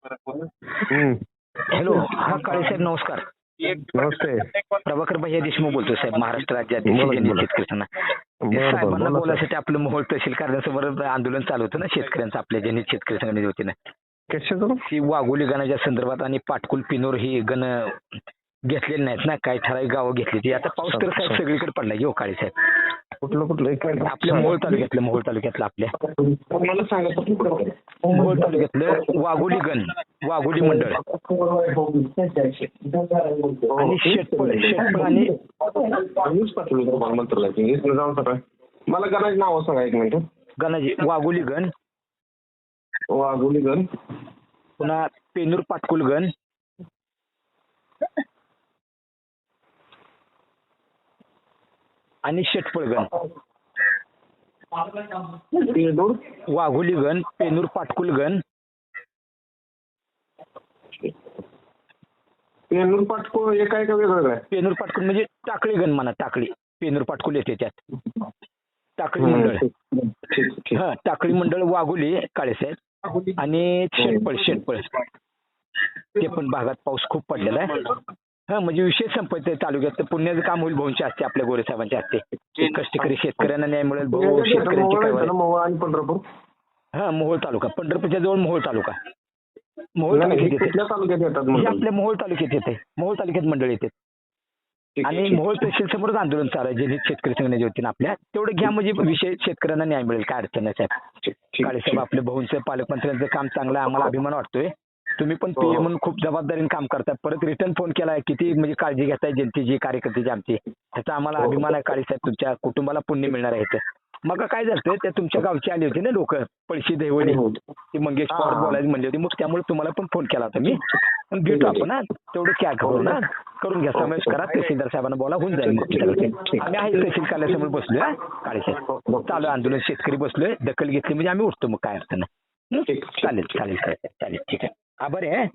Hello, हा काळे साहेब नमस्कार. नमस्ते. प्रभाकर भैया देशमुख बोलतो साहेब, महाराष्ट्र राज्याध्यक्ष बोला, जनहित बोला. शेतकरी संघ. बरं, साहेबांना बोला, बोलायसाठी आपलं मोहोळ तहसील कार्यालयासमोर आंदोलन चालू होतं ना शेतकऱ्यांचं, आपल्या जनहित शेतकरी संघटनेच्या वतीनं. कशाचं? ही वाघोली गणाच्या संदर्भात आणि पाटकुल पिनोर ही गण घेतलेली नाहीत ना, काही ठराविक गावं घेतली ती. आता पाऊस तर साहेब सगळीकडे पडलाय हो काळे साहेब. कुठलं एक मिनिट. आपल्या मोहोळ तालुक्यातलं आपल्या मला सांगा. मोहोळ तालुक्यातलं वाघोली गण, वाघोली मंडळ आणि शेटपळ आणि न्यूज पाठवली तुम्हाला मंत्रालयाची. न्यूजला जाऊन सकाळ. मला गणाची नाव सांगा एक मिनिट. गणाजी वाघोली गण, वाघोली गण, पुन्हा पेनूर पाटकुल गण, आणि शेटपळ गण. पेनूर वाघोली गण, पेनूर पाटकुल गण, पेनूर पाटको एक आहे का वेगळं आहे? पेनूर पाटकुल म्हणजे टाकळी गण म्हणा, टाकळी. पेनूर पाटकुल येते त्यात. टाकळी मंडळ, ठीक. हा टाकळी मंडळ वाघोली काळेसाहेब, आणि शेटपळ ते पण भागात पाऊस खूप पडलेला आहे. हा म्हणजे विशेष संपत्ती तालुक्यात पुण्याचं काम होईल भाऊंच्या हस्ते, आपल्या गोरे साहेबांच्या हस्ते. कष्टकरी शेतकऱ्यांना न्याय मिळेल भाऊ, शेतकऱ्यांची काय. मोहोळ आणि पंढरपूर. हा मोहोळ तालुका, पंढरपूरच्या जवळ मोहोळ तालुका. मोहोळ तालुक्यात येते. कुठल्या तालुक्यात येतात हे मंडळ? आपल्या मोहोळ तालुक्यात येते. मोहोळ तालुक्यात मंडळ येते. आणि मोहोळ तहसील समोरच आंदोलन चालू आहे जनहित शेतकरी संघटनेच्या वतीनं आपल्या. तेवढं घ्या म्हणजे विषय शेतकऱ्यांना न्याय मिळेल, काय अडचण नाही साहेब. काळे साहेब आपले भाऊंचं, पालकमंत्र्यांचं काम चांगलं आहे, आम्हाला अभिमान वाटतोय. तुम्ही पण पीएम म्हणून खूप जबाबदारीने काम करताय. परत रिटर्न फोन केलाय, किती म्हणजे काळजी घेताय जनतेची, कार्यकर्त्याची आमची. त्याचा आम्हाला अभिमान आहे काळे साहेब. तुमच्या कुटुंबाला पुण्य मिळणार आहे इथं. मग काय झालं, त्या तुमच्या गावची आली होती ना लोक, पळशी देवळी, ती मंगेश पवार बोलायला म्हणली होती. मग त्यामुळे तुम्हाला पण फोन केला होता मी. पण भेटू आपण ना, तेवढं काय करू ना, करून घ्या, समावेश करा. तहसीलदार साहेबांना बोला, होऊन जाईल मग. आम्ही आहे तहसील कार्यालयासमोर बसलोय काळे साहेब. चालू आंदोलन, शेतकरी बसलोय, दखल घेतली म्हणजे आम्ही उठतो, मग काय अडचण नाही. चालेल ठीक आहे. आभारी आहे.